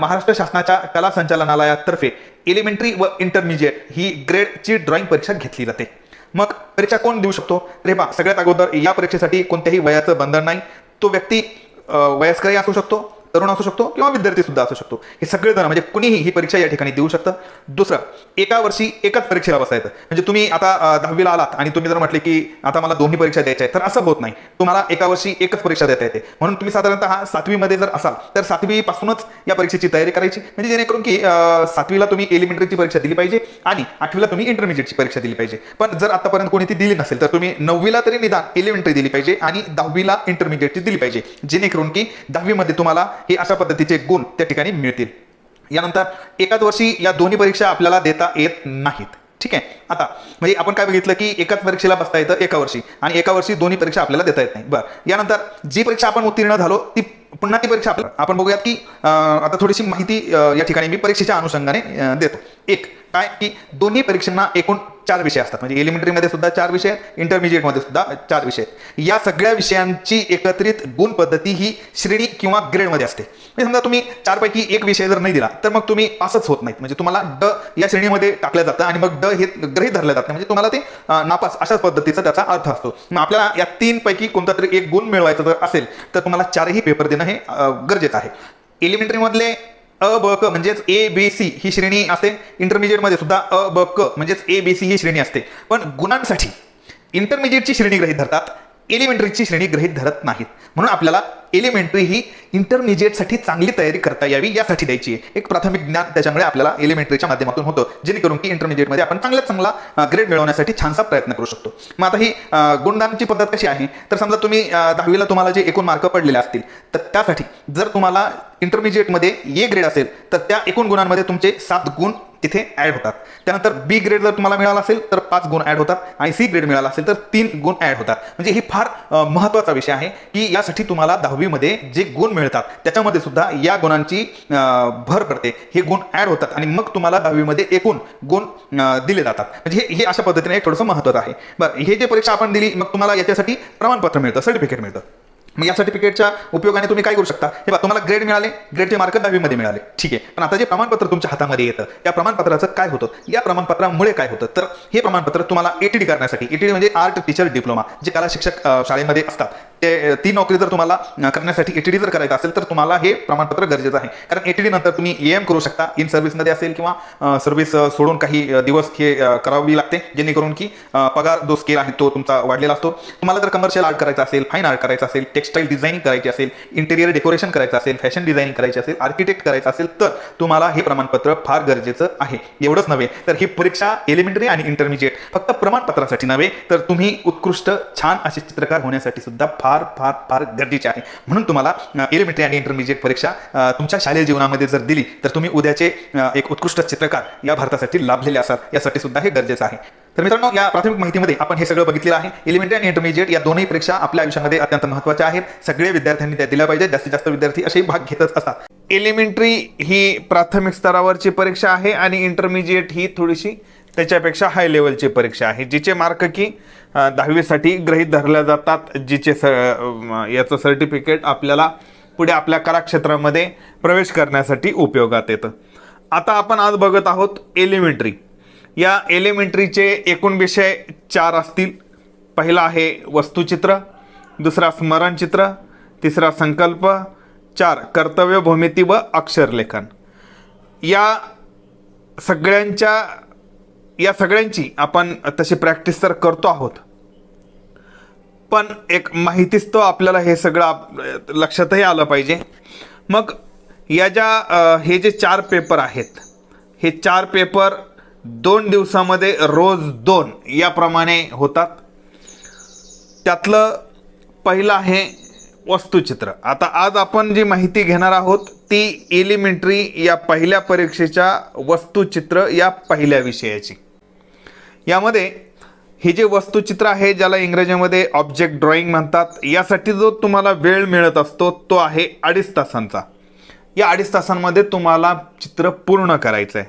महाराष्ट्र शासनाच्या कला संचालनालयातर्फे एलिमेंटरी व इंटरमिजिएट ही ग्रेडची ड्रॉइंग परीक्षा घेतली जाते. मग परीक्षा कोण देऊ शकतो? रे पहा, सगळ्यात अगोदर या परीक्षेसाठी कोणत्याही वयाचं बंधन नाही. तो व्यक्ती वयस्करही असू शकतो, तरुण असू शकतो किंवा विद्यार्थी सुद्धा असू शकतो. हे सगळेजण म्हणजे कुणीही ही परीक्षा या ठिकाणी देऊ शकतं. दुसरं, एका वर्षी एकच परीक्षेला बसायचं. म्हणजे तुम्ही आता 10वीला आलात आणि तुम्ही जर म्हटले की आता मला दोन्ही परीक्षा द्यायच्या आहेत, तर असं होत नाही. तुम्हाला एका वर्षी एकच परीक्षा देता येते. म्हणून तुम्ही साधारणतः 7वीमध्ये जर असाल तर 7वी पासूनच या परीक्षेची तयारी करायची. म्हणजे जेणेकरून की 7वीला तुम्ही एलिमेंटरीची परीक्षा दिली पाहिजे आणि 8वीला तुम्ही इंटरमिजिएटची परीक्षा दिली पाहिजे. पण जर आतापर्यंत कोणी ती दिली नसेल तर तुम्ही 9वीला तरी निदान एलिमेंटरी दिली पाहिजे आणि 10वीला इंटरमिजिएटची दिली पाहिजे, जेणेकरून की 10वीमध्ये तुम्हाला हे अशा पद्धतीचे गुण त्या ठिकाणी मिळतील. यानंतर एकाच वर्षी या दोन्ही परीक्षा आपल्याला देता येत नाहीत. ठीक आहे. आता म्हणजे आपण काय बघितलं की एकाच परीक्षेला बसता येतं एका वर्षी आणि एका वर्षी दोन्ही परीक्षा आपल्याला देता येत नाही. बरं, यानंतर जी परीक्षा आपण उत्तीर्ण झालो ती पुन्हा ती परीक्षा आपण बघूयात की आता थोडीशी माहिती या ठिकाणी मी परीक्षेच्या अनुषंगाने देतो. एक काय की दोन्ही परीक्षांना एकूण 4 विषय असतात. म्हणजे एलिमेंटरीमध्ये सुद्धा 4 विषय आहेत, इंटरमिजिएटमध्ये सुद्धा 4 विषय आहेत. या सगळ्या विषयांची एकत्रित गुण पद्धती ही श्रेणी किंवा ग्रेडमध्ये असते. म्हणजे समजा तुम्ही 4 पैकी एक विषय जर नाही दिला तर मग तुम्ही पासच होत नाहीत. म्हणजे तुम्हाला ड या श्रेणीमध्ये टाकलं जातं आणि मग ड हे गृहीत धरलं जातं. म्हणजे तुम्हाला ते नापास अशाच पद्धतीचा त्याचा अर्थ असतो. मग आपल्याला या 3 पैकी कोणता तरी एक गुण मिळवायचा जर असेल तर तुम्हाला 4ही पेपर देणं हे गरजेचं आहे. एलिमेंटरीमधले अ ब क म्हणजेच ए बी सी ही श्रेणी असते. इंटरमिजिएटमध्ये सुद्धा अ ब क म्हणजेच ए बी सी ही श्रेणी असते. पण गुणांसाठी इंटरमिजिएटची श्रेणी गृहीत धरतात, एलिमेंटरीची श्रेणी गृहीत धरत नाहीत. म्हणून आपल्याला एलिमेंटरी ही इंटरमिजिएटसाठी चांगली तयारी करता यावी यासाठी द्यायची आहे. एक प्राथमिक ज्ञान त्याच्यामुळे आपल्याला एलिमेंटरीच्या माध्यमातून होतं, जेणेकरून की इंटरमिजिएटमध्ये आपण चांगल्यात चांगला ग्रेड मिळवण्यासाठी छानसा प्रयत्न करू शकतो. मग आता ही गुणदानाची पद्धत कशी आहे? तर समजा तुम्ही 10वीला तुम्हाला जे एकूण मार्क पडलेले असतील तर त्यासाठी जर तुम्हाला इंटरमिजिएटमध्ये ए ग्रेड असेल तर त्या एकूण गुणांमध्ये तुमचे 7 गुण तिथे ऍड होतात. त्यानंतर बी ग्रेड जर तुम्हाला मिळाला असेल तर 5 गुण ऍड होतात आणि सी ग्रेड मिळाला असेल तर 3 गुण ऍड होतात. म्हणजे ही फार महत्त्वाचा विषय आहे की यासाठी तुम्हाला 10वीमध्ये जे गुण मिळतात त्याच्यामध्ये सुद्धा या गुणांची भर पडते. हे गुण ऍड होतात आणि मग तुम्हाला 10वीमध्ये एकूण गुण दिले जातात. म्हणजे हे अशा पद्धतीने एक थोडंसं महत्त्वाचं आहे. बरं, हे जे परीक्षा आपण दिली मग तुम्हाला याच्यासाठी प्रमाणपत्र मिळतं, सर्टिफिकेट मिळतं. मग या सर्टिफिकेटच्या उपयोगाने तुम्ही काय करू शकता? हे बघा, तुम्हाला ग्रेड मिळाले, ग्रेडचे मार्क 10वीमध्ये मिळाले, ठीक आहे. पण आता जे प्रमाणपत्र तुमच्या हातामध्ये येतं त्या प्रमाणपत्राचं काय होतं? या प्रमाणपत्रामुळे काय होतं तर हे प्रमाणपत्र तुम्हाला एटीडी करण्यासाठी, एटीडी म्हणजे आर्ट टीचर डिप्लोमा, जे कला शिक्षक शाळेमध्ये असतात ते ती नोकरी जर तुम्हाला करण्यासाठी एटीडी जर करायचं असेल तर तुम्हाला हे प्रमाणपत्र गरजेचं आहे. कारण एटीडी नंतर तुम्ही एएम करू शकता, इन सर्व्हिसमध्ये असेल किंवा सर्व्हिस सोडून काही दिवस हे करावी लागते, जेणेकरून की पगार जो स्केल आहे तो तुमचा वाढलेला असतो. तुम्हाला जर कमर्शियल आर्ट करायचं असेल, फाईन आर्ट करायचं असेल, टेक्स्टाईल डिझायनिंग करायची असेल, इंटेरियर डेकोरेशन करायचं असेल, फॅशन डिझायनिंग करायची असेल, आर्किटेक्ट करायचं असेल तर तुम्हाला हे प्रमाणपत्र फार गरजेचं आहे. एवढंच नव्हे तर ही परीक्षा एलिमेंटरी आणि इंटरमिजिएट फक्त प्रमाणपत्रासाठी नव्हे तर तुम्ही उत्कृष्ट छान असे चित्रकार होण्यासाठी सुद्धा फार फार फार गरजेचे आहे. म्हणून तुम्हाला एलिमेंटरी आणि इंटरमिजिएट परीक्षा तुमच्या शालेय जीवनामध्ये जर दिली तर तुम्ही उद्याचे एक उत्कृष्ट चित्रकार या भारतासाठी लाभलेले असाल, यासाठी सुद्धा हे गरजेचं आहे. तर मित्रांनो, या प्राथमिक माहितीमध्ये आपण हे सगळं बघितलेलं आहे. एलिमेंटरी आणि इंटरमिजिएट या दोन्ही परीक्षा आपल्या आयुष्यामध्ये अत्यंत महत्त्वाच्या आहेत. सगळे विद्यार्थ्यांनी त्या दिल्या पाहिजेत. जास्तीत जास्त विद्यार्थी असे भाग घेतच असतात. एलिमेंटरी ही प्राथमिक स्तरावरची परीक्षा आहे आणि इंटरमिजिएट ही थोडीशी त्याच्यापेक्षा हाय लेवलची परीक्षा आहे, जिचे मार्क की 10वीसाठी गृहीत धरल्या जातात, जिचे याचं सर्टिफिकेट आपल्याला पुढे आपल्या कलाक्षेत्रामध्ये प्रवेश करण्यासाठी उपयोगात येतं. आता आपण आज बघत आहोत एलिमेंटरी. या एलिमेंटरीचे एकूण विषय 4 असतील. पहिला आहे वस्तुचित्र, दुसरा स्मरणचित्र, तिसरा संकल्प, 4 कर्तव्य भूमिती व अक्षरलेखन. या सगळ्यांची आपण तशी प्रॅक्टिस तर करतो आहोत, पण एक माहितीच तो आपल्याला हे सगळं लक्षातही आलं पाहिजे. मग हे जे 4 पेपर आहेत, हे 4 पेपर 2 दिवसामध्ये रोज 2 याप्रमाणे होतात. त्यातलं पहिलं आहे वस्तुचित्र. आता आज आपण जी माहिती घेणार आहोत ती एलिमेंटरी या पहिल्या परीक्षेच्या वस्तुचित्र या पहिल्या विषयाची. यामध्ये हे जे वस्तुचित्र आहे, ज्याला इंग्रजीमध्ये ऑब्जेक्ट ड्रॉइंग म्हणतात, यासाठी जो तुम्हाला वेळ मिळत असतो तो आहे 2.5 तासांचा. या 2.5 तासांमध्ये तुम्हाला चित्र पूर्ण करायचं आहे.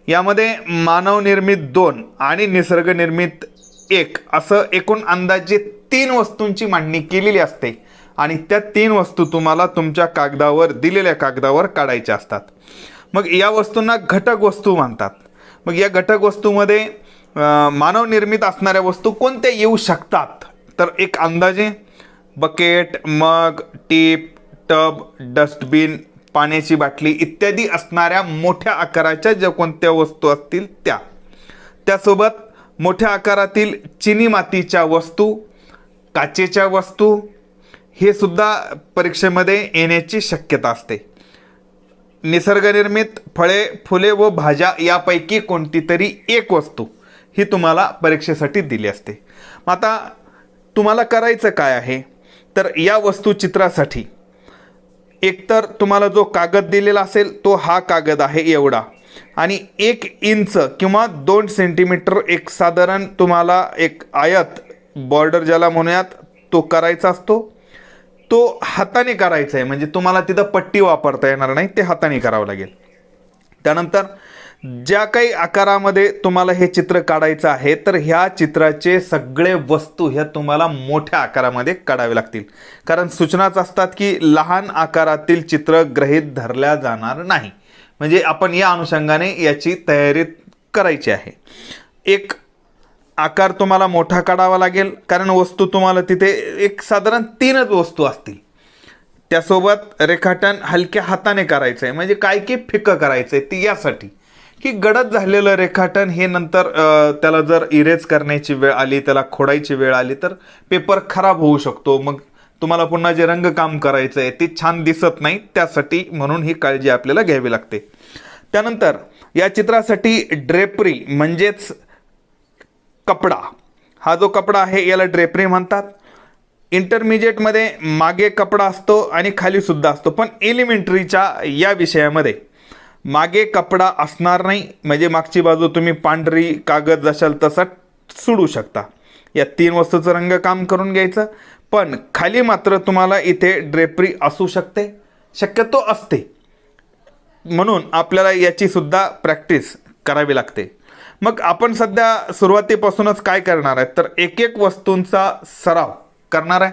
यामध्ये मानवनिर्मित 2 आणि निसर्गनिर्मित 1 असं एकूण अंदाजे 3 वस्तूंची मांडणी केलेली असते आणि त्या 3 वस्तू तुम्हाला तुमच्या कागदावर, दिलेल्या कागदावर काढायच्या असतात. मग या वस्तूंना घटक वस्तू म्हणतात. मग या घटक वस्तूमध्ये मानवनिर्मित असणाऱ्या वस्तू कोणत्या येऊ शकतात, तर एक अंदाजे बकेट, मग, टीप, टब, डस्टबिन, पाण्याची बाटली इत्यादी असणाऱ्या मोठ्या आकाराच्या ज्या कोणत्या वस्तू असतील त्या. त्यासोबत मोठ्या आकारातील चिनी मातीच्या वस्तू, काचेच्या वस्तू हे सुद्धा परीक्षेमध्ये येण्याची शक्यता असते. निसर्गनिर्मित फळे, फुले व भाज्या यापैकी कोणती तरी एक वस्तू ही तुम्हाला परीक्षेसाठी दिली असते. आता तुम्हाला करायचं काय आहे, तर या वस्तुचित्रासाठी एकतर तुम्हाला जो कागद दिलेला असेल तो हा कागद आहे एवढा, आणि 1 इंच किंवा 2 सेंटीमीटर एक साधारण तुम्हाला एक आयत बॉर्डर ज्याला म्हणूयात तो करायचा असतो. तो हाताने करायचा आहे, म्हणजे तुम्हाला तिथं पट्टी वापरता येणार नाही, ते हाताने करावं लागेल. त्यानंतर ज्या काही आकारामध्ये तुम्हाला हे चित्र काढायचं आहे, तर ह्या चित्राचे सगळे वस्तू ह्या तुम्हाला मोठ्या आकारामध्ये काढावे लागतील, कारण सूचनाच असतात की लहान आकारातील चित्र गृहीत धरल्या जाणार नाही. म्हणजे आपण या अनुषंगाने याची तयारी करायची आहे. एक आकार तुम्हाला मोठा काढावा लागेल, कारण वस्तू तुम्हाला तिथे एक साधारण 3च वस्तू असतील. त्यासोबत रेखाटन हलक्या हाताने करायचं आहे, म्हणजे काय की फिकं करायचं आहे. ती यासाठी की गडद झालेलं रेखाटन हे नंतर त्याला जर इरेज करण्याची वेळ आली, त्याला खोडायची वेळ आली तर पेपर खराब होऊ शकतो. मग तुम्हाला पुन्हा जे रंगकाम करायचं आहे ते छान दिसत नाही, त्यासाठी म्हणून ही काळजी आपल्याला घ्यावी लागते. त्यानंतर या चित्रासाठी ड्रेपरी म्हणजेच कपडा, हा जो कपडा आहे याला ड्रेपरी म्हणतात. इंटरमिजिएटमध्ये मागे कपडा असतो आणि खाली सुद्धा असतो, पण एलिमेंटरीच्या या विषयामध्ये मागे कपडा असणार नाही, म्हणजे मागची बाजू तुम्ही पांढरी कागद जशाल तसा सोडू शकता. या 3 वस्तूचं रंगकाम करून घ्यायचं, पण खाली मात्र तुम्हाला इथे ड्रेपरी असू शकते, शक्यतो असते, म्हणून आपल्याला याची सुद्धा प्रॅक्टिस करावी लागते. मग आपण सध्या सुरुवातीपासूनच काय करणार आहे, तर एक वस्तूंचा सराव करणार आहे.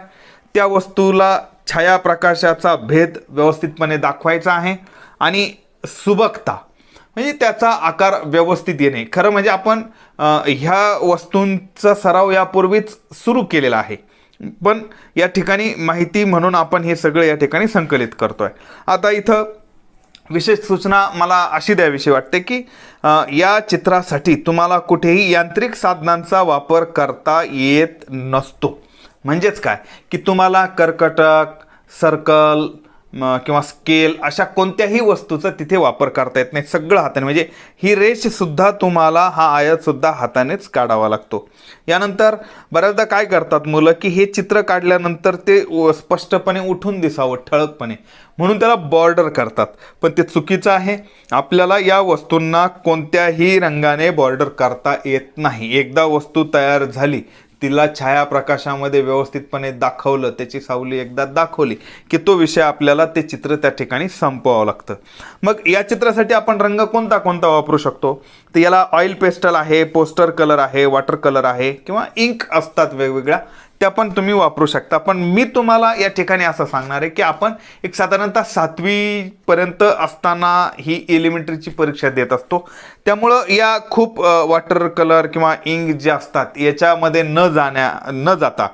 त्या वस्तूला छायाप्रकाशाचा भेद व्यवस्थितपणे दाखवायचा आहे आणि सुबकता म्हणजे त्याचा आकार व्यवस्थित येणे. खरं म्हणजे आपण ह्या वस्तूंचा सराव यापूर्वीच सुरू केलेला आहे, पण या ठिकाणी माहिती म्हणून आपण हे सगळं या ठिकाणी संकलित करतोय. आता इथं विशेष सूचना मला अशी द्यावीशी वाटते की या चित्रासाठी तुम्हाला कुठेही यांत्रिक साधनांचा वापर करता येत नसतो. म्हणजेच काय की तुम्हाला कर्कटक, सर्कल किंवा स्केल अशा कोणत्याही वस्तूचा तिथे वापर करता येत नाही. सगळं हाताने, म्हणजे ही रेषसुद्धा तुम्हाला, हा आयतसुद्धा हातानेच काढावा लागतो. यानंतर बऱ्याचदा काय करतात मुलं की हे चित्र काढल्यानंतर ते स्पष्टपणे उठून दिसावं ठळकपणे, म्हणून त्याला बॉर्डर करतात, पण ते चुकीचं आहे. आपल्याला या वस्तूंना कोणत्याही रंगाने बॉर्डर करता येत नाही. एकदा वस्तू तयार झाली, तिला छायाप्रकाशामध्ये व्यवस्थितपणे दाखवलं, त्याची सावली एकदा दाखवली की तो विषय आपल्याला ते चित्र त्या ठिकाणी संपवावं लागतं. मग या चित्रासाठी आपण रंग कोणता कोणता वापरू शकतो, तर याला ऑइल पेस्टल आहे, पोस्टर कलर आहे, वॉटर कलर आहे किंवा इंक असतात वेगवेगळ्या, त्या पण तुम्ही वापरू शकता. पण मी तुम्हाला या ठिकाणी असं सांगणार आहे की आपण एक साधारणतः 7वी पर्यंत असताना ही एलिमेंटरीची परीक्षा देत असतो, त्यामुळं या खूप वॉटर कलर किंवा इंक जे असतात याच्यामध्ये न जाता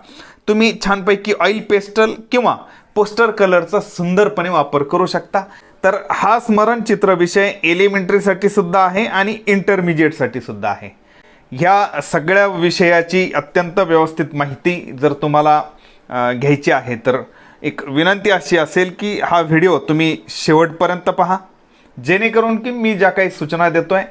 तुम्ही छानपैकी ऑइल पेस्टल किंवा पोस्टर कलरचा सुंदरपणे वापर करू शकता. तर हा स्मरणचित्र विषय एलिमेंटरीसाठी सुद्धा आहे आणि इंटरमिजिएटसाठी सुद्धा आहे. ह्या सगळ्या विषयाची अत्यंत व्यवस्थित माहिती जर तुम्हाला घ्यायची आहे तर एक विनंती अशी असेल की हा व्हिडिओ तुम्ही शेवटपर्यंत पहा, जेणेकरून की मी ज्या काही सूचना देतो आहे,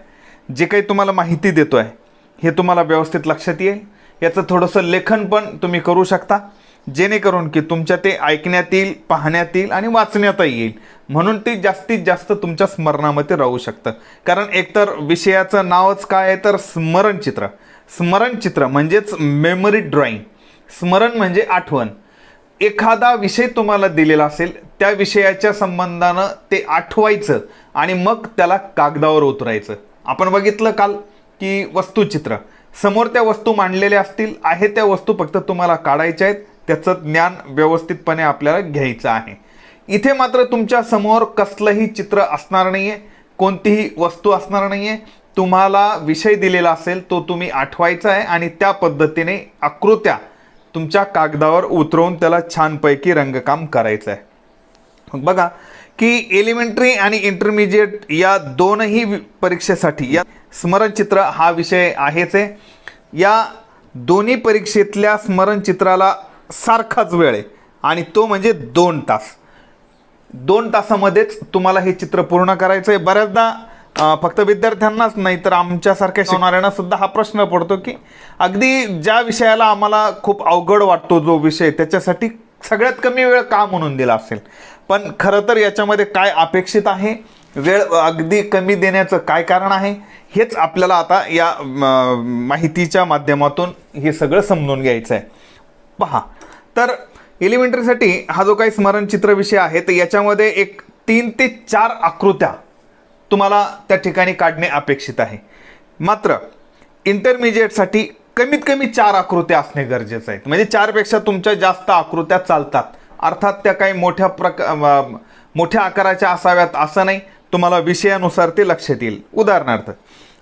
जे काही तुम्हाला माहिती देतो आहे, हे तुम्हाला व्यवस्थित लक्षात येईल. याचं थोडंसं लेखन पण तुम्ही करू शकता, जेणेकरून की तुमच्या ते ऐकण्यात येईल, पाहण्यात येईल आणि वाचण्यातही येईल, म्हणून ते जास्तीत जास्त तुमच्या स्मरणामध्ये राहू शकतं. कारण एकतर विषयाचं नावच काय आहे तर स्मरणचित्र. स्मरणचित्र म्हणजेच मेमरी ड्रॉइंग. स्मरण म्हणजे आठवण. एखादा विषय तुम्हाला दिलेला असेल, त्या विषयाच्या संबंधानं ते आठवायचं आणि मग त्याला कागदावर उतरायचं. आपण बघितलं काल की वस्तुचित्र, समोर त्या वस्तू मांडलेल्या असतील, आहे त्या वस्तू फक्त तुम्हाला काढायच्या आहेत, त्याचं ज्ञान व्यवस्थितपणे आपल्याला घ्यायचं आहे. इथे मात्र तुमच्या समोर कसलंही चित्र असणार नाहीये, कोणतीही वस्तू असणार नाहीये. तुम्हाला विषय दिलेला असेल तो तुम्ही आठवायचा आहे आणि त्या पद्धतीने आकृत्या तुमच्या कागदावर उतरवून त्याला छानपैकी रंगकाम करायचं आहे. मग बघा की एलिमेंटरी आणि इंटरमिजिएट या दोनही परीक्षेसाठी या स्मरणचित्र हा विषय आहेच आहे. या दोन्ही परीक्षेतल्या स्मरणचित्राला सारखाच वेळ आहे आणि तो म्हणजे 2 तास. 2 तासामध्येच तुम्हाला हे चित्र पूर्ण करायचं आहे. बऱ्याचदा फक्त विद्यार्थ्यांनाच नाही तर आमच्यासारख्या शिकवणाऱ्यांना सुद्धा हा प्रश्न पडतो की अगदी ज्या विषयाला आम्हाला खूप अवघड वाटतो जो विषय, त्याच्यासाठी सगळ्यात कमी वेळ का म्हणून दिला असेल. पण खरं तर याच्यामध्ये काय अपेक्षित आहे, वेळ अगदी कमी देण्याचं काय कारण आहे, हेच आपल्याला आता या माहितीच्या माध्यमातून हे सगळं समजून घ्यायचं आहे. पहा, तर एलिमेंटरीसाठी हा जो काही स्मरणचित्र विषय आहे तर याच्यामध्ये एक 3 ते 4 आकृत्या तुम्हाला त्या ठिकाणी काढणे अपेक्षित आहे. मात्र इंटरमिजिएटसाठी कमीत कमी 4 आकृत्या असणे गरजेचं आहे. म्हणजे 4 पेक्षा तुमच्या जास्त आकृत्या चालतात. अर्थात त्या काही मोठ्या आकाराच्या असाव्यात असं नाही, तुम्हाला विषयानुसार ते लक्षात येईल. उदाहरणार्थ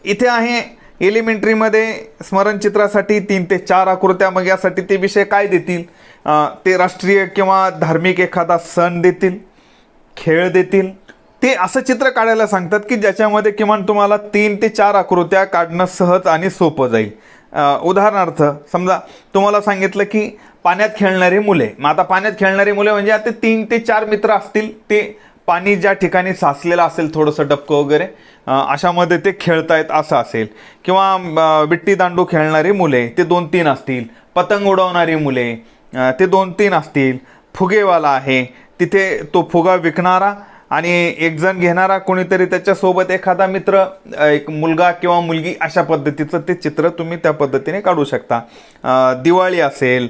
इथे आहे एलिमेंटरीमध्ये स्मरणचित्रासाठी 3 ते 4 आकृत्या. मग यासाठी ते विषय काय देतील, ते राष्ट्रीय किंवा धार्मिक एखादा सण देतील, खेळ देतील. ते असं चित्र काढायला सांगतात की ज्याच्यामध्ये किमान तुम्हाला 3 ते 4 आकृत्या काढणं सहज आणि सोपं जाईल. उदाहरणार्थ समजा तुम्हाला सांगितलं की पाण्यात खेळणारी मुले. मग आता पाण्यात खेळणारी मुले म्हणजे आता 3 ते 4 मित्र असतील, ते पाणी ज्या ठिकाणी साचलेलं असेल थोडंसं डबकं वगैरे अशामध्ये ते खेळतायत असं असेल. किंवा विट्टी दांडू खेळणारी मुले ते 2-3 असतील. पतंग उडवणारी मुले ते 2-3 असतील. फुगेवाला आहे, तिथे तो फुगा विकणारा आणि एक जण घेणारा कोणीतरी, त्याच्यासोबत एखादा मित्र, एक मुलगा किंवा मुलगी, अशा पद्धतीचं ते चित्र तुम्ही त्या पद्धतीने काढू शकता. दिवाळी असेल,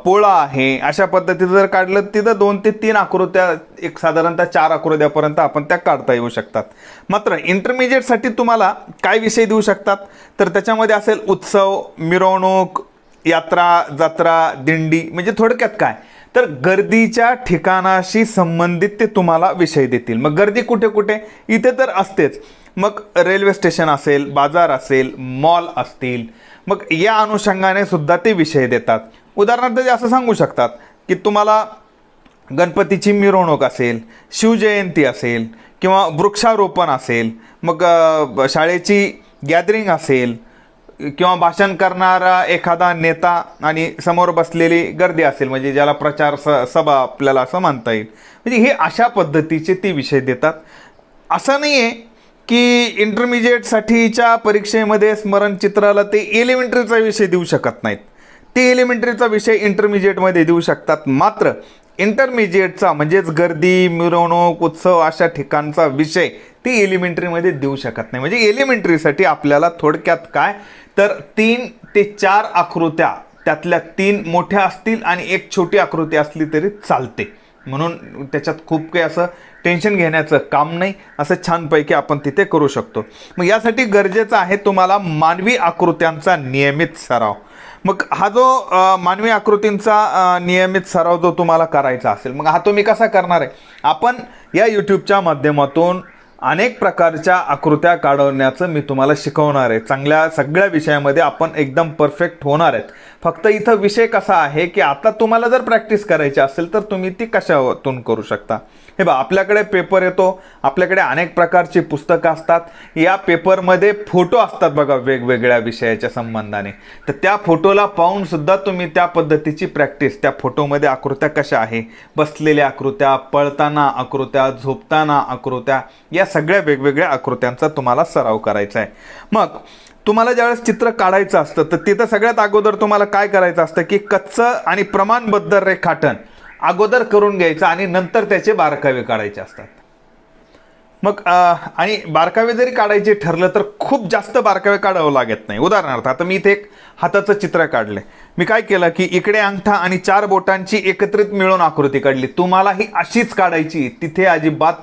पोळा आहे, अशा पद्धतीचं जर काढलं तिथं 2 ते 3 आकृत्या, एक साधारणतः 4 आकृत्यापर्यंत आपण त्या काढता येऊ शकतात. मात्र इंटरमिजिएटसाठी तुम्हाला काय विषय देऊ शकतात तर त्याच्यामध्ये असेल उत्सव, मिरवणूक, यात्रा, जत्रा, दिंडी. म्हणजे थोडक्यात काय तर गर्दीच्या ठिकाणाशी संबंधित ते तुम्हाला विषय देतील. मग गर्दी कुठे कुठे, इथे तर असतेच. मग रेल्वे स्टेशन असेल, बाजार असेल, मॉल असतील, मग या अनुषंगाने सुद्धा ते विषय देतात. उदाहरणार्थ ते असं सांगू शकतात की तुम्हाला गणपतीची मिरवणूक असेल, शिवजयंती असेल किंवा वृक्षारोपण असेल, मग शाळेची गॅदरिंग असेल किंवा भाषण करणारा एखादा नेता आणि समोर बसलेली गर्दी असेल, म्हणजे ज्याला प्रचार सभा आपल्याला असं म्हणता येईल. म्हणजे हे अशा पद्धतीचे ते विषय देतात. असं नाही आहे की इंटरमिजिएटसाठीच्या परीक्षेमध्ये स्मरणचित्राला ते एलिमेंटरीचा विषय देऊ शकत नाहीत. ते एलिमेंटरीचा विषय इंटरमिजिएटमध्ये देऊ शकतात. मात्र इंटरमिजिएटचा म्हणजेच गर्दी, मिरवणूक, उत्सव अशा ठिकाणचा विषय ते एलिमेंटरीमध्ये देऊ शकत नाही. म्हणजे एलिमेंटरीसाठी आपल्याला थोडक्यात काय तर 3 ते 4 आकृत्या, त्यातल्या 3 मोठ्या असतील आणि एक छोटी आकृती असली तरी चालते. म्हणून त्याच्यात खूप काही असं टेन्शन घेण्याचं काम नाही. असं छानपैकी आपण तिथे करू शकतो. मग यासाठी गरजेचं आहे तुम्हाला मानवी आकृत्यांचा नियमित सराव. मग हा जो मानवी आकृतींचा नियमित सराव जो तुम्हाला करायचा असेल, मग हा तुम्ही कसा करणार आहे. आपण या यूट्यूबच्या माध्यमातून अनेक प्रकारच्या आकृत्या काढवण्याचं मी तुम्हाला शिकवणार आहे. चांगल्या सगळ्या विषयामध्ये आपण एकदम परफेक्ट होणार आहेत. फक्त इथं विषय कसा आहे की आता तुम्हाला जर प्रॅक्टिस करायची असेल तर तुम्ही ती कशातून करू शकता. हे बा, आपल्याकडे पेपर येतो, आपल्याकडे अनेक प्रकारची पुस्तकं असतात. या पेपरमध्ये फोटो असतात बघा वेगवेगळ्या विषयाच्या संबंधाने. तर त्या फोटोला पाहून सुद्धा तुम्ही त्या पद्धतीची प्रॅक्टिस, त्या फोटोमध्ये आकृत्या कशा आहे, बसलेल्या आकृत्या, पळताना आकृत्या, झोपताना आकृत्या, या सगळ्या वेगवेगळ्या आकृत्यांचा तुम्हाला सराव करायचा आहे. मग तुम्हाला ज्यावेळेस चित्र काढायचं असतं तर तिथं सगळ्यात अगोदर तुम्हाला काय करायचं असतं की कच्चं आणि प्रमाणबद्ध रेखाटन अगोदर करून घ्यायचं आणि नंतर त्याचे बारकावे काढायचे असतात. मग आणि बारकावे जरी काढायचे ठरलं तर खूप जास्त बारकावे काढावं लागत नाही. उदाहरणार्थ आता मी इथे एक हाताचं चित्र काढलंय. मी काय केलं की इकडे अंगठा आणि 4 बोटांची एकत्रित मिळून आकृती काढली. तुम्हाला ही अशीच काढायची, तिथे अजिबात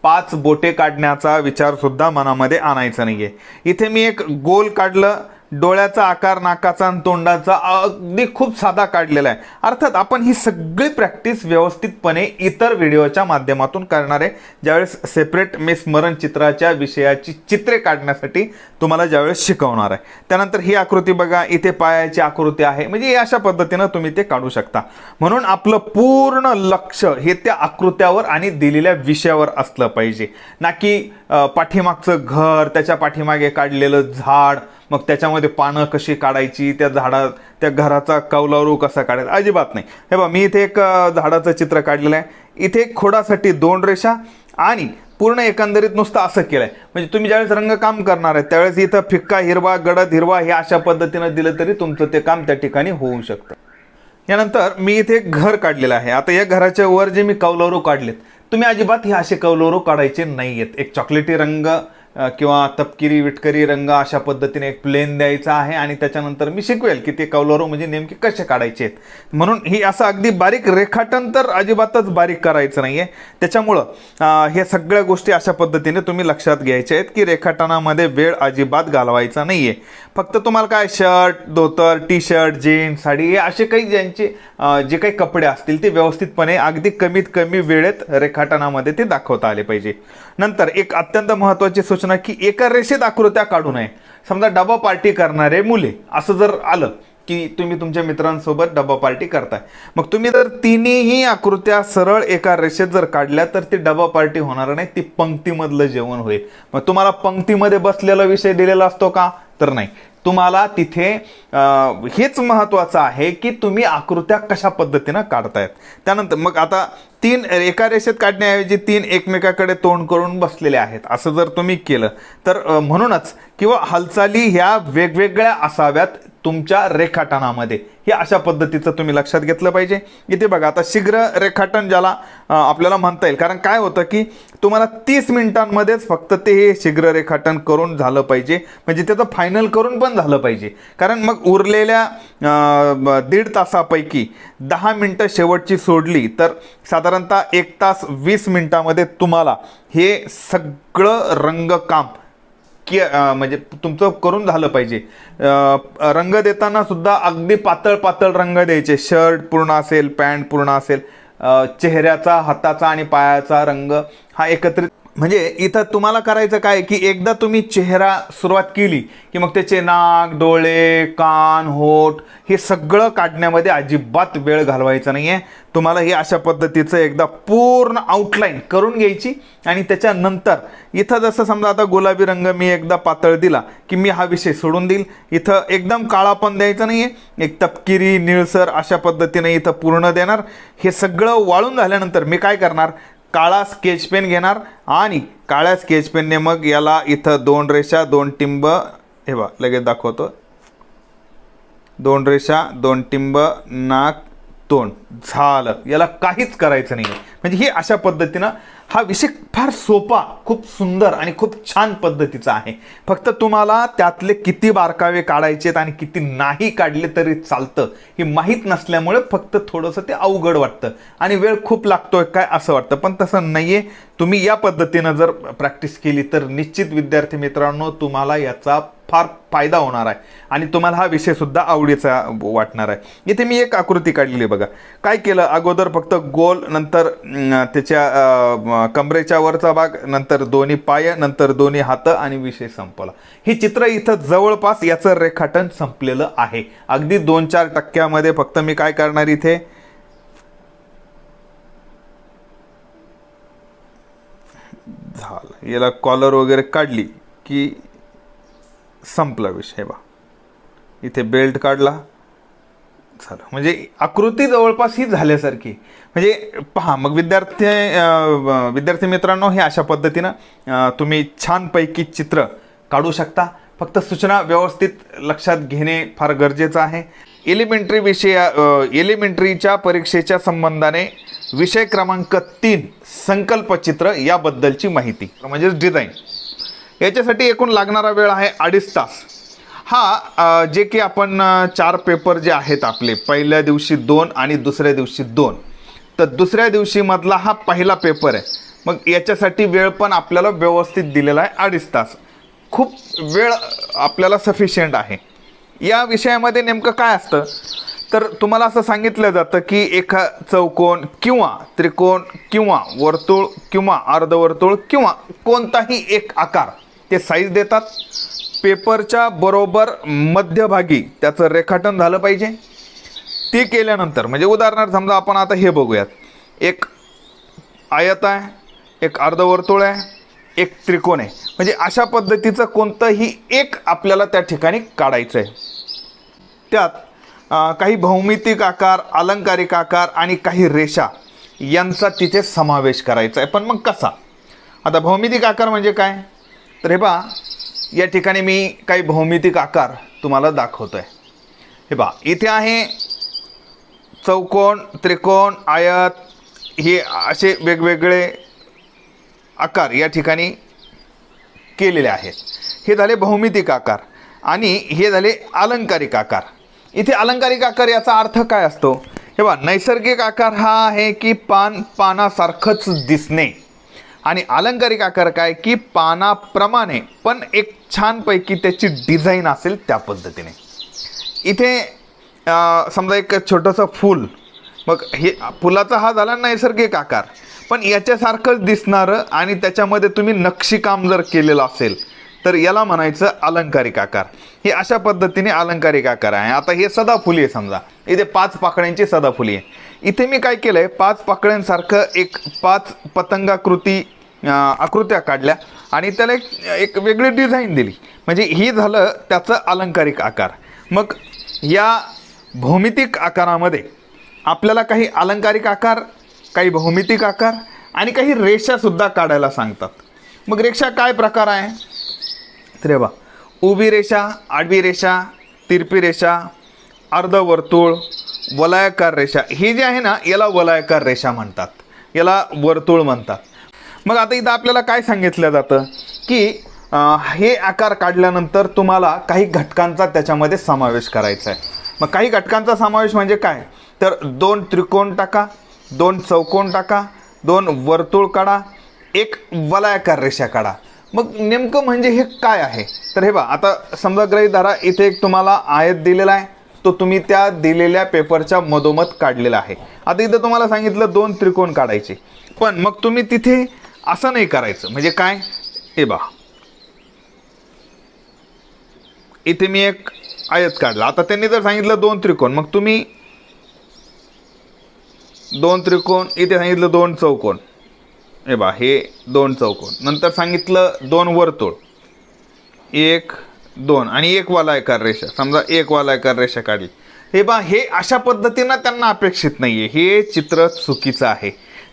5 बोटे काढण्याचा विचार सुद्धा मनामध्ये आणायचा नाहीये. इथे मी एक गोल काढलं, डोळ्याचा आकार, नाकाचा आणि तोंडाचा अगदी खूप साधा काढलेला आहे. अर्थात आपण ही सगळी प्रॅक्टिस व्यवस्थितपणे इतर व्हिडिओच्या माध्यमातून करणार आहे. ज्यावेळेस सेपरेट मी स्मरण चित्राच्या विषयाची चित्रे काढण्यासाठी तुम्हाला ज्यावेळेस शिकवणार आहे. त्यानंतर ही आकृती बघा, इथे पायाची आकृती आहे. म्हणजे अशा पद्धतीनं तुम्ही ते काढू शकता. म्हणून आपलं पूर्ण लक्ष हे त्या आकृत्यावर आणि दिलेल्या विषयावर असलं पाहिजे, ना की पाठीमागचं घर, त्याच्या पाठीमागे काढलेलं झाड, मग त्याच्यामध्ये पानं कशी काढायची, त्या घराचा कौलारू कसा काढायचा, अजिबात नाही. हे बघा, मी इथे एक झाडाचं चित्र काढलेलं आहे. इथे खोडासाठी 2 रेषा आणि पूर्ण एकंदरीत नुसतं असं केलंय. म्हणजे तुम्ही ज्यावेळेस रंगकाम करणार आहे त्यावेळेस इथं फिक्का हिरवा, गडद हिरवा हे अशा पद्धतीनं दिलं तरी तुमचं ते काम त्या ठिकाणी होऊ शकतं. यानंतर मी इथे एक घर काढलेलं आहे. आता या घराच्या वर जे मी कौलारू काढलेत, तुम्ही अजिबात हे असे कौलारू काढायचे नाही आहेत. एक चॉकलेटी रंग किंवा तपकिरी विटकरी रंग अशा पद्धतीने एक प्लेन द्यायचा आहे आणि त्याच्यानंतर मी शिकवेल की ते कौलारू म्हणजे नेमके कसे काढायचे आहेत. म्हणून ही असं अगदी बारीक रेखाटन तर अजिबातच बारीक करायचं नाही आहे. त्याच्यामुळं हे सगळ्या गोष्टी अशा पद्धतीने तुम्ही लक्षात घ्यायच्या आहेत की रेखाटनामध्ये वेळ अजिबात घालवायचा नाही आहे. फक्त तुम्हाला काय शर्ट, धोतर, टी शर्ट, जीन्स, साडी हे असे काही ज्यांचे जे काही कपडे असतील ते व्यवस्थितपणे अगदी कमीत कमी वेळेत रेखाटनामध्ये ते दाखवता आले पाहिजे. नंतर एक अत्यंत महत्त्वाची सूचना की एका रेषेत आकृत्या काढू नये. समजा डबा पार्टी करणारे मुले असं जर आलं की तुम्ही तुमच्या मित्रांसोबत डबा पार्टी करताय, मग तुम्ही जर तिन्ही आकृत्या सरळ एका रेषेत जर काढल्या तर ती डबा पार्टी होणार नाही, ती पंक्तीमधलं जेवण होईल. मग तुम्हाला पंक्तीमध्ये बसलेला विषय दिलेला असतो का? तर नाही. तुम्हाला तिथे हेच महत्त्वाचं आहे की तुम्ही आकृत्या कशा पद्धतीनं काढतायत. त्यानंतर मग आता 3 एका रेषेत काढण्याऐवजी 3 एकमेकाकडे तोंड करून बसलेले आहेत असं जर तुम्ही केलं तर म्हणूनच किंवा हालचाली ह्या वेगवेगळ्या असाव्यात तुमच्या रेखाटनामध्ये. हे अशा पद्धतीचं तुम्ही लक्षात घेतलं पाहिजे. इथे बघा, आता शीघ्र रेखाटन ज्याला आपल्याला म्हणता येईल, कारण काय होतं की तुम्हाला 30 मिनिटांमध्येच फक्त ते हे शीघ्र रेखाटन करून झालं पाहिजे, म्हणजे त्याचं फायनल करून पण झालं पाहिजे. कारण मग उरलेल्या 1.5 तासापैकी 10 मिनटं शेवटची सोडली तर साधारणतः 1 तास 20 मिनिटामध्ये तुम्हाला हे सगळं रंगकाम म्हणजे तुमचं करून झालं पाहिजे. रंग देताना सुद्धा अगदी पातळ पातळ रंग द्यायचे. शर्ट पूर्ण असेल, पॅन्ट पूर्ण असेल, चेहऱ्याचा, हाताचा आणि पायाचा रंग हा एकत्रित. म्हणजे इथं तुम्हाला करायचं काय की एकदा तुम्ही चेहरा सुरुवात केली की मग त्याचे नाक, डोळे, कान, होठ हे सगळं काढण्यामध्ये अजिबात वेळ घालवायचा नाही आहे. तुम्हाला हे अशा पद्धतीचं एकदा पूर्ण आउटलाईन करून घ्यायची आणि त्याच्यानंतर इथं जसं समजा आता गुलाबी रंग मी एकदा पातळ दिला की मी हा विषय सोडून देईल. इथं एकदम काळा पण द्यायचा नाही आहे, एक तपकिरी निळसर अशा पद्धतीने इथं पूर्ण देणार. हे सगळं वाळून झाल्यानंतर मी काय करणार, काळा स्केच पेन घेणार आणि काळ्या स्केच पेनने मग याला इथं 2 रेषा, 2 टिंब, हे बघा लगेच दाखवतो, 2 रेषा, 2 टिंब, नाक, तोंड, झालं. याला काहीच करायचं नाही. म्हणजे हे अशा पद्धतीनं हा विषय फार सोपा, खूप सुंदर आणि खूप छान पद्धतीचा आहे. फक्त तुम्हाला त्यातले किती बारकावे काढायचे आणि किती नाही काढले तरी चालतं हे माहीत नसल्यामुळे फक्त थोडंसं ते अवघड वाटतं आणि वेळ खूप लागतोय काय असं वाटतं. पण तसं नाही आहे. तुम्ही या पद्धतीनं जर प्रॅक्टिस केली तर निश्चित विद्यार्थी मित्रांनो तुम्हाला याचा फार फायदा होणार आहे आणि तुम्हाला हा विषय सुद्धा आवडीचा वाटणार आहे. इथे मी एक आकृती काढलेली बघा. काय केलं, अगोदर फक्त गोल, नंतर त्याच्या कमरेच्या वरचा भाग, नंतर दोन्ही पाय, नंतर दोन्ही हात आणि विषय संपला. हे चित्र इथं जवळपास याचं रेखाटन संपलेलं आहे. अगदी 2-4 टक्क्यामध्ये फक्त मी काय करणार इथे झालं. याला कॉलर वगैरे काढली की संपला विषय. बा इथे बेल्ट काढला, झालं. म्हणजे आकृती जवळपास ही झाल्यासारखी. म्हणजे पहा, मग विद्यार्थी मित्रांनो हे अशा पद्धतीनं तुम्ही छानपैकी चित्र काढू शकता. फक्त सूचना व्यवस्थित लक्षात घेणे फार गरजेचं आहे. एलिमेंटरीच्या परीक्षेच्या संबंधाने विषय क्रमांक 3 संकल्पचित्र याबद्दलची माहिती म्हणजेच डिझाईन. याच्यासाठी एकूण लागणारा वेळ आहे 2.5 तास. हा जे की आपण 4 पेपर जे आहेत आपले, पहिल्या दिवशी 2 आणि दुसऱ्या दिवशी 2, तर दुसऱ्या दिवशी मधला हा पहिला पेपर आहे. मग याच्यासाठी वेळ पण आपल्याला व्यवस्थित दिलेला आहे 2.5 तास. खूप वेळ आपल्याला सफिशियंट आहे. या विषयामध्ये नेमकं काय असतं तर तुम्हाला असं सांगितलं जातं की एका चौकोन किंवा त्रिकोण किंवा वर्तुळ किंवा अर्धवर्तुळ किंवा कोणताही एक आकार ते साईज देतात. पेपरच्या बरोबर मध्यभागी त्याचं रेखाटन झालं पाहिजे. ते केल्यानंतर म्हणजे उदाहरणार्थ समजा आपण आता हे बघूयात, एक आयत आहे, एक अर्धवर्तुळ आहे, एक त्रिकोण आहे. म्हणजे अशा पद्धतीचं कोणतंही एक आपल्याला त्या ठिकाणी काढायचं आहे. त्यात काही भौमितिक आकार, अलंकारिक आकार आणि काही रेषा यांचा तिथे समावेश करायचा आहे. पण मग कसा? आता भौमितिक आकार म्हणजे काय तर हे पहा, या ठिकाणी मी काही भौमितिक आकार तुम्हाला दाखवतो आहे. हे पहा, इथे आहे चौकोन, त्रिकोण, आयत, हे असे वेगवेगळे आकार या ठिकाणी केलेले आहेत. हे झाले भौमितिक आकार आणि हे झाले अलंकारिक आकार. इथे अलंकारिक आकार याचा अर्थ काय असतो? हे बघा, नैसर्गिक आकार हा आहे की पानासारखंच दिसणे आणि अलंकारिक आकार काय की पानाप्रमाणे पण एक छानपैकी त्याची डिझाईन असेल त्या पद्धतीने. इथे समजा एक छोटंसं फूल, मग हे फुलाचा हा झाला नैसर्गिक आकार, पण याच्यासारखंच दिसणारं आणि त्याच्यामध्ये तुम्ही नक्षीकाम जर केलेलं असेल तर याला म्हणायचं अलंकारिक आकार. हे अशा पद्धतीने अलंकारिक आकार आहे. आता हे सदाफुली आहे, समजा इथे 5 पाकळ्यांची सदाफुली आहे. इथे मी काय केलं आहे, 5 पाकळ्यांसारखं एक 5 पतंगाकृती आकृत्या काढल्या आणि त्याला एक वेगळी डिझाईन दिली. म्हणजे ही झालं त्याचं अलंकारिक आकार. मग या भौमितिक आकारामध्ये आपल्याला काही अलंकारिक आकार, काही भौमितिक आकार आणि काही रेषासुद्धा काढायला सांगतात. मग रेषा काय प्रकार आहे तर बघा, उभी रेषा, आडवी रेषा, तिरपी रेषा, अर्धवर्तुळ, वलयाकार रेषा. हे जे आहे ना याला वलयाकार रेषा म्हणतात, याला वर्तुळ म्हणतात. मग आता इथं आपल्याला काय सांगितलं जातं की हे आकार काढल्यानंतर तुम्हाला काही घटकांचा त्याच्यामध्ये समावेश करायचा आहे. मग काही घटकांचा समावेश म्हणजे काय तर 2 त्रिकोण टाका, 2 चौकोन टाका, 2 वर्तुळ काढा, 1 वलयाकार रेषा काढा. मग नेमकं म्हणजे हे काय आहे तर हे बघा, आता समजा गृहीत धरा इथे एक तुम्हाला आयत दिलेला आहे, तो तुम्ही त्या दिलेल्या पेपरच्या मधोमध काढलेला आहे. आता इथं तुम्हाला सांगितलं 2 त्रिकोण काढायचे, पण मग तुम्ही तिथे असं नाही करायचं. म्हणजे काय, हे बघा इथे मी एक आयत काढला, आता त्यांनी जर सांगितलं 2 त्रिकोण, मग तुम्ही 2 त्रिकोण, इथे सांगितलं 2 चौकोन, हे बा हे 2 चौकोन, नंतर सांगितलं 2 वर्तुळ, 1 2 आणि 1 वलयाकार रेषा. समजा 1 वलयाकार रेषा काढली. हे बा हे अशा पद्धतीनं त्यांना अपेक्षित नाही आहे, हे चित्र चुकीचं आहे.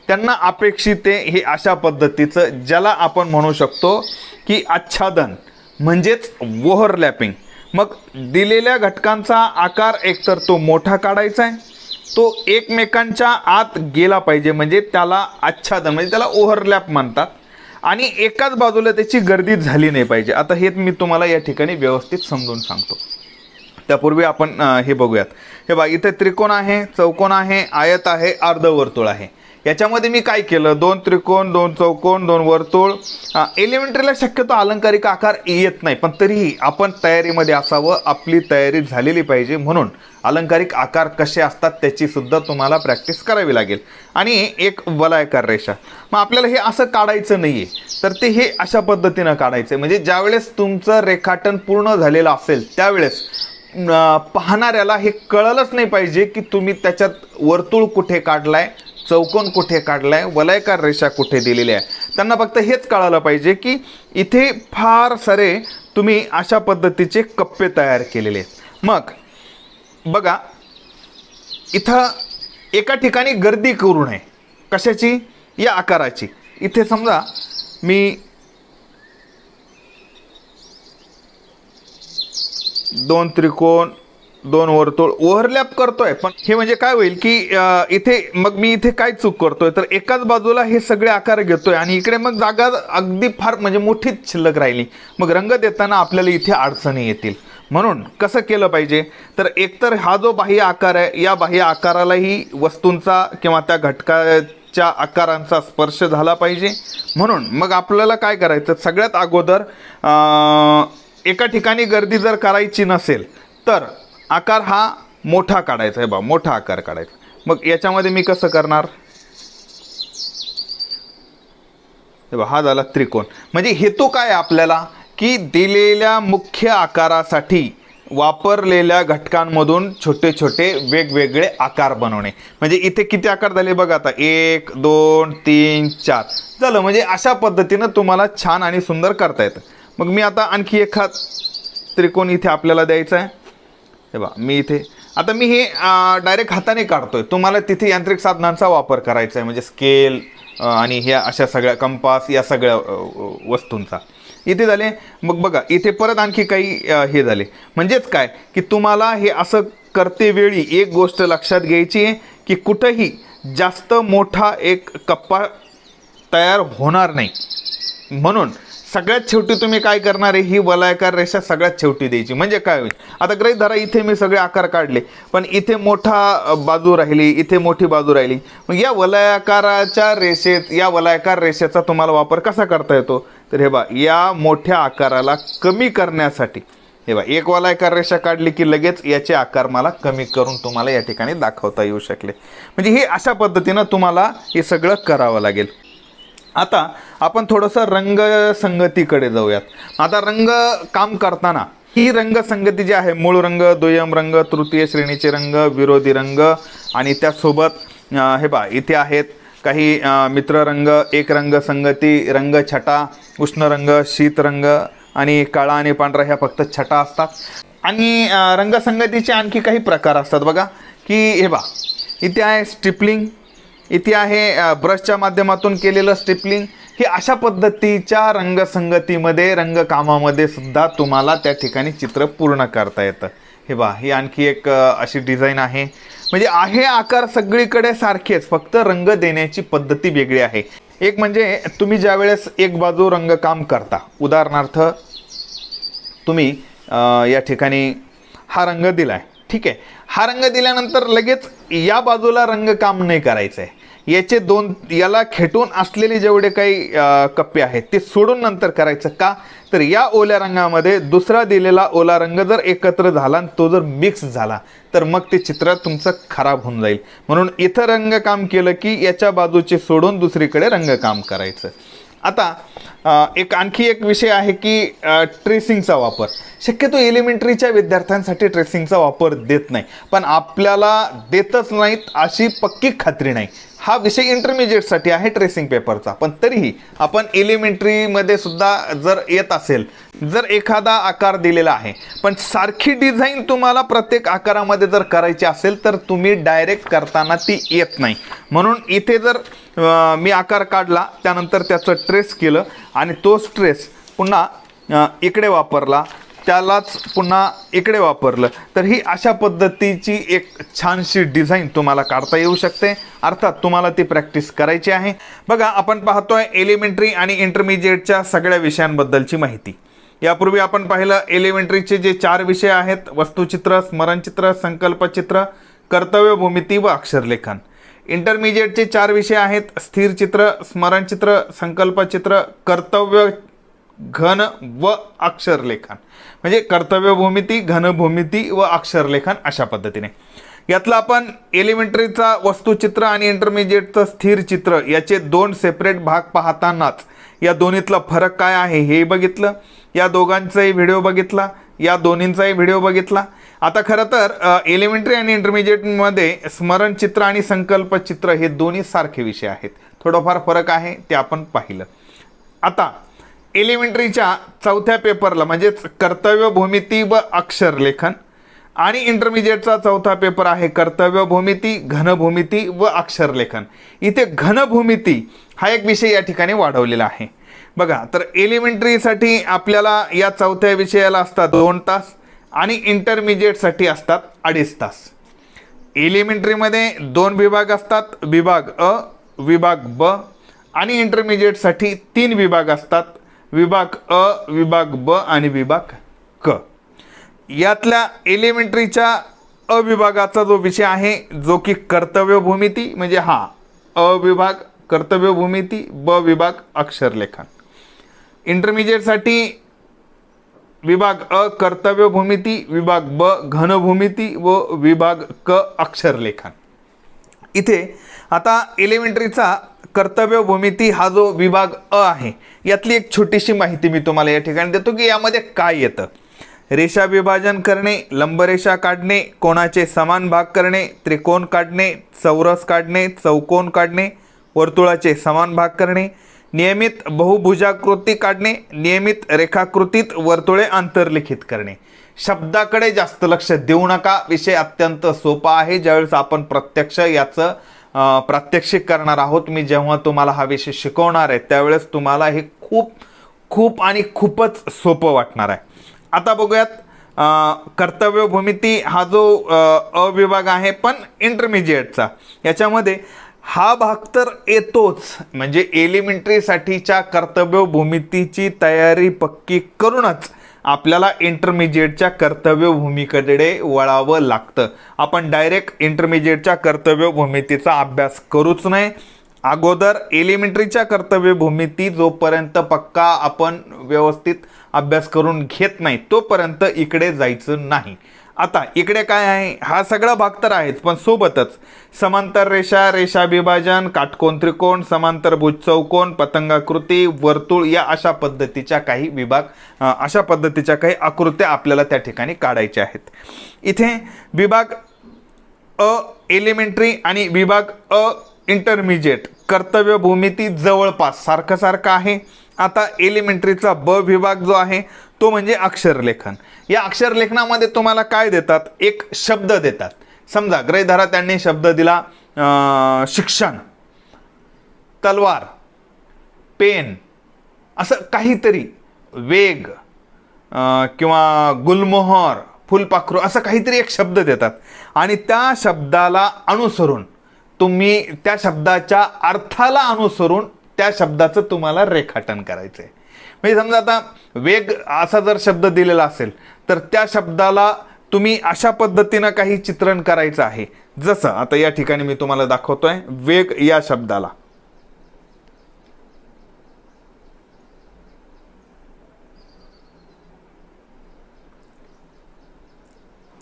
त्यांना अपेक्षित आहे हे अशा पद्धतीचं, ज्याला आपण म्हणू शकतो की आच्छादन म्हणजेच ओव्हरलॅपिंग. मग दिलेल्या घटकांचा आकार एकतर तो मोठा काढायचा आहे, तो एकमेकांच्या आत गेला पाहिजे, म्हणजे त्याला आच्छादन म्हणजे त्याला ओव्हरलॅप म्हणतात. आणि एकाच बाजूला त्याची गर्दी झाली नाही पाहिजे. आता हे मी तुम्हाला या ठिकाणी व्यवस्थित समजून सांगतो. त्यापूर्वी आपण हे बघूयात. हे बघा इथे त्रिकोण आहे, चौकोन आहे, आयत आहे, अर्धवर्तुळ आहे. याच्यामध्ये मी काय केलं, 2 त्रिकोण, 2 चौकोन, 2 वर्तुळ. एलिमेंटरीला शक्यतो अलंकारिक आकार येत नाही, पण तरीही आपण तयारीमध्ये असावं, आपली तयारी झालेली पाहिजे. म्हणून अलंकारिक आकार कसे असतात त्याची सुद्धा तुम्हाला प्रॅक्टिस करावी लागेल. आणि 1 वलयाकार रेषा. मग आपल्याला हे असं काढायचं नाही आहे, तर ते हे अशा पद्धतीनं काढायचं. म्हणजे ज्यावेळेस तुमचं रेखाटन पूर्ण झालेलं असेल त्यावेळेस पाहणाऱ्याला हे कळलंच नाही पाहिजे की तुम्ही त्याच्यात वर्तुळ कुठे काढलाय, चौकोन कुठे काढलाय, वलयाकार रेषा कुठे दिलेली आहे. त्यांना फक्त हेच कळालं पाहिजे की इथे फार सारे तुम्ही अशा पद्धतीचे कप्पे तयार केलेले आहेत. मग बघा इथं एका ठिकाणी गर्दी करू नये. कशाची? या आकाराची. इथे समजा मी 2 त्रिकोण, 2 वर्तुळ ओव्हरलॅप करतोय, पण हे म्हणजे काय होईल की इथे मग मी इथे काय चूक करतोय तर एकाच बाजूला हे सगळे आकार घेतोय आणि इकडे मग जागा अगदी फार म्हणजे मोठीच शिल्लक राहिली. मग रंग देताना आपल्याला इथे अडचणी येतील. म्हणून कसं केलं पाहिजे तर एकतर हा जो बाह्य आकार आहे या बाह्य आकारालाही वस्तूंचा किंवा त्या घटकाच्या आकारांचा स्पर्श झाला पाहिजे. म्हणून मग आपल्याला काय करायचं, सगळ्यात अगोदर एका ठिकाणी गर्दी जर करायची नसेल तर आकार हा मोठा काढायचा आहे बा, मोठा आकार काढायचा. मग याच्यामध्ये मी कसं करणार, हा झाला त्रिकोण. म्हणजे हेतू काय आपल्याला, की दिलेल्या मुख्य आकारासाठी वापरलेल्या घटकांमधून छोटे छोटे वेगवेगळे आकार बनवणे. म्हणजे इथे किती आकार झाले बघा आता, 1 2 3 4 झालं. म्हणजे अशा पद्धतीनं तुम्हाला छान आणि सुंदर करता येतं. मग मी आता आणखी एखाद त्रिकोण इथे आपल्याला द्यायचा आहे. हे बघा मी इथे आता मी हे डायरेक्ट हाताने काढतोय. तुम्हाला तिथे यांत्रिक साधनांचा वापर करायचा आहे, म्हणजे स्केल आणि ह्या अशा सगळ्या कंपास या सगळ्या वस्तूंचा इथे झाले. मग बघा इथे परत आणखी काही हे झाले. म्हणजेच काय, की तुम्हाला हे असं करते वेळी एक गोष्ट लक्षात घ्यायची आहे, की कुठंही जास्त मोठा एक कप्पा तयार होणार नाही. म्हणून सगळ्यात शेवटी तुम्ही काय करणार आहे, ही वलयाकार रेषा सगळ्यात शेवटी द्यायची. म्हणजे काय होईल, आता गृहीत धरा इथे मी सगळे आकार काढले, पण इथे मोठा बाजू राहिली, इथे मोठी बाजू राहिली. मग या वलयाकाराच्या रेषेत, या वलयाकार रेषेचा तुम्हाला वापर कसा करता येतो, तर हे बा या मोठ्या आकाराला कमी करण्यासाठी हे बा एक वलयाकार रेषा काढली की लगेच याचे आकार मला कमी करून तुम्हाला या ठिकाणी दाखवता येऊ शकले. म्हणजे हे अशा पद्धतीनं तुम्हाला हे सगळं करावं लागेल. आता आपण थोडंसं रंगसंगतीकडे जाऊयात. आता रंग काम करताना ही रंगसंगती जी आहे, मूळ रंग, दुय्यम रंग, तृतीय श्रेणीचे रंग, विरोधी रंग आणि त्यासोबत हे बा इथे आहेत काही मित्र रंग, एक रंग संगती, रंग छटा, उष्ण रंग, शीत रंग आणि काळा आणि पांढरा ह्या फक्त छटा असतात. आणि रंगसंगतीचे आणखी काही प्रकार असतात बघा, की हे बा इथे आहे स्ट्रिपलिंग, इथे आहे ब्रशच्या माध्यमातून केलेलं स्ट्रिपलिंग. हे अशा पद्धतीच्या रंगसंगतीमध्ये, रंगकामामध्ये सुद्धा तुम्हाला त्या ठिकाणी चित्र पूर्ण करता येतं. हे बा ही आणखी एक अशी डिझाईन आहे. म्हणजे आहे आकार सगळीकडे सारखेच, फक्त रंग देण्याची पद्धती वेगळी आहे. एक म्हणजे तुम्ही ज्या वेळेस एक बाजू रंगकाम करता, उदाहरणार्थ तुम्ही या ठिकाणी हा रंग दिलाय, ठीक आहे. हा रंग दिल्यानंतर लगेच या बाजूला रंगकाम नाही करायचं आहे. याचे दोन याला खेटून असलेले जेवढे काही कप्पे आहेत ते सोडून नंतर करायचं. का, तर या ओल्या रंगामध्ये दुसरा दिलेला ओला रंग जर एकत्र झाला आणि तो जर मिक्स झाला तर मग ते चित्र तुमचं खराब होऊन जाईल. म्हणून इथं रंगकाम केलं की याच्या बाजूचे सोडून दुसरीकडे रंगकाम करायचं. आता आणखी एक विषय आहे की ट्रेसिंगचा वापर. शक्यतो एलिमेंटरीच्या विद्यार्थ्यांसाठी ट्रेसिंगचा वापर देत नाही, पण आपल्याला देतच नाहीत अशी पक्की खात्री नाही. हा विषय इंटरमिजिएटसाठी आहे ट्रेसिंग पेपरचा, पण तरीही आपण एलिमेंटरीमध्ये सुद्धा जर येत असेल, जर एखादा आकार दिलेला आहे पण सारखी डिझाईन तुम्हाला प्रत्येक आकारामध्ये जर करायची असेल तर तुम्ही डायरेक्ट करताना ती येत नाही. म्हणून इथे जर मी आकार काढला, त्यानंतर त्याचं ट्रेस केलं आणि तोच ट्रेस पुन्हा इकडे वापरला, त्यालाच पुन्हा इकडे वापरलं, तर ही अशा पद्धतीची एक छानशी डिझाईन तुम्हाला काढता येऊ शकते. अर्थात तुम्हाला ती प्रॅक्टिस करायची आहे. बघा आपण पाहतोय एलिमेंटरी आणि इंटरमिजिएटच्या सगळ्या विषयांबद्दलची माहिती. यापूर्वी आपण पाहिलं एलिमेंटरीचे जे 4 विषय आहेत, वस्तुचित्र, स्मरणचित्र, संकल्पचित्र, कर्तव्य भूमिती व अक्षरलेखन. इंटरमिजिएटचे 4 विषय आहेत, स्थिरचित्र, स्मरणचित्र, संकल्पचित्र, कर्तव्य घन व अक्षरलेखन. म्हणजे कर्तव्य भूमिती, घन भूमिती व अक्षरलेखन अशा पद्धतीने. यातलं आपण एलिमेंटरीचा वस्तुचित्र आणि इंटरमिजिएटचं स्थिर चित्र याचे 2 सेपरेट भाग पाहतानाच या दोन्हीतला फरक काय आहे हे बघितलं. या दोघांचाही व्हिडिओ बघितला, या दोन्हींचाही व्हिडिओ बघितला. आता खरं तर एलिमेंटरी आणि इंटरमिजिएटमध्ये स्मरणचित्र आणि संकल्पचित्र हे दोन्ही सारखे विषय आहेत. थोडाफार फरक आहे ते आपण पाहिलं. आता एलिमेंटरीच्या 4थ्या पेपरला म्हणजेच कर्तव्य भूमिती व अक्षरलेखन आणि इंटरमिजिएटचा 4था पेपर आहे कर्तव्य भूमिती, घनभूमिती व अक्षरलेखन. इथे घनभूमिती हा एक विषय या ठिकाणी वाढवलेला आहे. बघा तर एलिमेंटरीसाठी आपल्याला या 4थ्या विषयाला असतात 2 तास आणि इंटरमिजिएटसाठी असतात 2.5 तास. एलिमेंटरीमध्ये 2 विभाग असतात, विभाग अ, विभाग ब आणि इंटरमिजिएटसाठी 3 विभाग असतात, विभाग अ, विभाग ब आणि विभाग क. यातल्या एलिमेंटरीच्या अ विभागाचा जो विषय आहे जो की कर्तव्य भूमिती, म्हणजे हा अ विभाग कर्तव्य भूमिती, ब विभाग अक्षरलेखन. इंटरमिजिएटसाठी विभाग अ कर्तव्य भूमिती, विभाग ब घन भूमिती व विभाग क अक्षरलेखन. इथे आता एलिमेंटरीचा कर्तव्य भूमिती हा जो विभाग अ आहे यातली एक छोटीशी माहिती मी तुम्हाला या ठिकाणी देतो की यामध्ये काय येतं. रेषा विभाजन करणे, लंबरेषा काढणे, कोणाचे समान भाग करणे, त्रिकोण काढणे, चौरस काढणे, चौकोन काढणे, वर्तुळाचे समान भाग करणे, नियमित बहुभुजाकृती काढणे, नियमित रेखाकृतीत वर्तुळे अंतर्लिखित करणे. शब्दाकडे जास्त लक्ष देऊ नका, विषय अत्यंत सोपा आहे. ज्यावेळेस आपण प्रत्यक्ष याचं प्रात्यक्षिक करणार आहोत, मी जेव्हा तुम्हाला हा विषय शिकवणार आहे त्यावेळेस तुम्हाला हे खूप खूप आणि खूपच सोपं वाटणार आहे. आता बघूयात कर्तव्य भूमिती हा जो अ विभाग आहे पण इंटरमिजिएटचा, याच्यामध्ये हा भाग तर येतोच, म्हणजे एलिमेंटरीसाठीच्या कर्तव्य भूमितीची तयारी पक्की करूनच आपल्याला इंटरमिजिएटच्या कर्तव्य भूमीकडे वळावं लागतं. आपण डायरेक्ट इंटरमिजिएटच्या कर्तव्य भूमितीचा अभ्यास करूच नये. अगोदर एलिमेंटरीच्या कर्तव्य भूमिती जोपर्यंत पक्का आपण व्यवस्थित अभ्यास करून घेत नाही तोपर्यंत इकडे जायचं नाही. आता इकडे काय आहे, हा सगळा भाग तर आहेच पण सोबतच समांतर रेषा, रेषा विभाजन, काटकोन त्रिकोण, समांतर भुज चौकोन, पतंगाकृती, वर्तुळ या अशा पद्धतीच्या काही विभाग, अशा पद्धतीच्या काही आकृत्या आपल्याला त्या ठिकाणी काढायच्या आहेत. इथे विभाग अ एलिमेंटरी आणि विभाग अ इंटरमिजिएट कर्तव्य भूमिती जवळपास सारखं सारखं आहे. आता एलिमेंटरीचा ब विभाग जो आहे तो म्हणजे अक्षरलेखन. या अक्षरलेखनामध्ये तुम्हाला काय देतात, एक शब्द देतात. समजा गृहीत धरा त्यांनी शब्द दिला शिक्षण, तलवार, पेन, असं काहीतरी, वेग किंवा गुलमोहर, फुलपाखरू, असं काहीतरी एक शब्द देतात आणि त्या शब्दाला अनुसरून तुम्ही त्या शब्दाच्या अर्थाला अनुसरून त्या शब्दाचं तुम्हाला रेखाटन करायचं आहे. म्हणजे समजा आता वेग असा जर शब्द दिलेला असेल तर त्या शब्दाला तुम्ही अशा पद्धतीनं काही चित्रण करायचं आहे. जसं आता या ठिकाणी मी तुम्हाला दाखवतोय वेग या शब्दाला.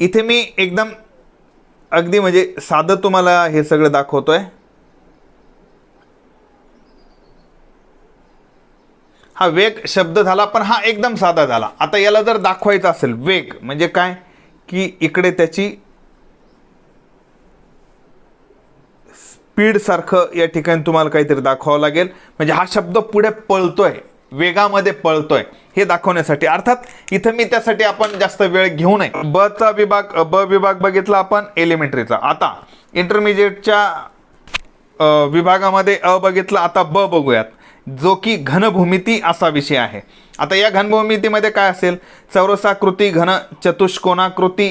इथे मी एकदम अगदी म्हणजे साधं तुम्हाला हे सगळं दाखवतोय. हा वेग शब्द झाला पण हा एकदम साधा झाला. आता याला जर दाखवायचा असेल वेग म्हणजे काय, की इकडे त्याची स्पीड सारखं या ठिकाणी तुम्हाला काहीतरी दाखवावं लागेल. म्हणजे हा शब्द पुढे पळतोय, वेगामध्ये पळतोय हे दाखवण्यासाठी. अर्थात इथं मी त्यासाठी आपण जास्त वेळ घेऊ नये. ब विभाग बघितला आपण एलिमेंटरीचा. आता इंटरमिजिएटच्या विभागामध्ये अ बघितला. आता ब बघूयात जो की घनभूमिती असा विषय आहे. आता या घनभूमितीमध्ये काय असेल, चौरसाकृती, घन चतुष्कोनाकृती,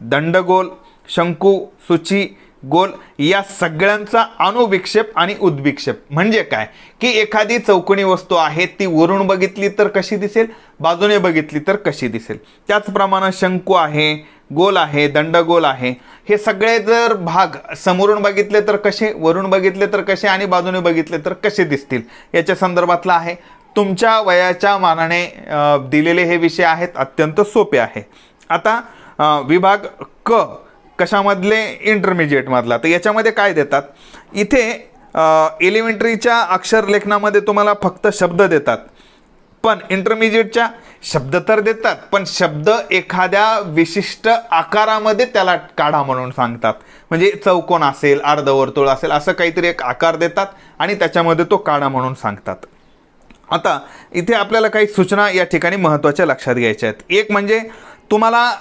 दंडगोल, शंकू, सूची, गोल या सगळ्यांचा अनुविक्षेप आणि उद्विक्षेप. म्हणजे काय की एखादी चौकोनी वस्तू आहे ती वरून बघितली तर कशी दिसेल, बाजूने बघितली तर कशी दिसेल. त्याचप्रमाणे शंकू आहे, गोल आहे, दंडगोल आहे, हे सगळे जर भाग समोरून बघितले तर कसे, वरून बघितले तर कसे आणि बाजूने बघितले तर कसे दिसतील याच्या संदर्भातला आहे. तुमच्या वयाच्या मानाने दिलेले हे विषय आहेत, अत्यंत सोपे आहे. आता विभाग क कशामधले, इंटरमिजिएटमधला. तर याच्यामध्ये काय देतात, इथे एलिमेंटरीच्या अक्षरलेखनामध्ये तुम्हाला फक्त शब्द देतात, पण इंटरमिजिएटच्या शब्द तर देतात पण शब्द एखाद्या विशिष्ट आकारामध्ये त्याला काढा म्हणून सांगतात. म्हणजे चौकोन असेल, अर्धवर्तुळ असेल, असं काहीतरी एक आकार देतात आणि त्याच्यामध्ये तो काढा म्हणून सांगतात. आता इथे आपल्याला काही सूचना या ठिकाणी महत्त्वाच्या लक्षात घ्यायच्या आहेत. एक म्हणजे तुम्हाला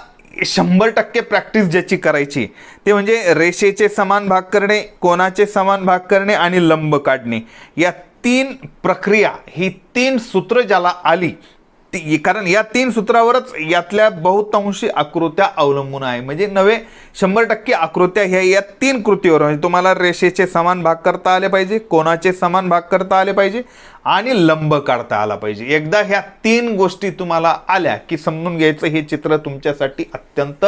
100% प्रॅक्टिस ज्याची करायची ते म्हणजे रेषेचे समान भाग करणे, कोनाचे समान भाग करणे आणि लंब काढणे. या 3 प्रक्रिया, ही 3 सूत्र ज्याला आली ती, कारण या 3 सूत्रावरच यातल्या बहुतांशी आकृत्या अवलंबून आहे. म्हणजे 100% आकृत्या ह्या या 3 कृतीवर, म्हणजे तुम्हाला रेषेचे समान भाग करता आले पाहिजे, कोनाचे समान भाग करता आले पाहिजे आणि लंब काढता आला पाहिजे. एकदा ह्या 3 गोष्टी तुम्हाला आल्या की समजून घ्यायचं हे चित्र तुमच्यासाठी अत्यंत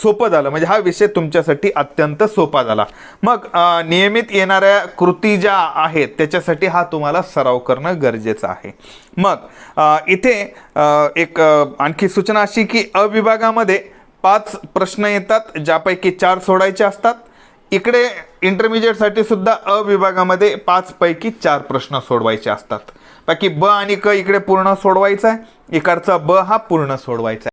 सोपं झालं, म्हणजे हा विषय तुमच्यासाठी अत्यंत सोपा झाला. मग नियमित येणाऱ्या कृती ज्या आहेत त्याच्यासाठी हा तुम्हाला सराव करणं गरजेचं आहे. मग इथे एक आणखी सूचना अशी की अ विभागामध्ये 5 प्रश्न येतात, ज्यापैकी 4 सोडायचे असतात. इकडे इंटरमिजिएटसाठी सुद्धा अ विभागामध्ये 5 पैकी 4 प्रश्न सोडवायचे असतात. बाकी ब आणि क इकडे पूर्ण सोडवायचा आहे, इकडचा ब हा पूर्ण सोडवायचा आहे.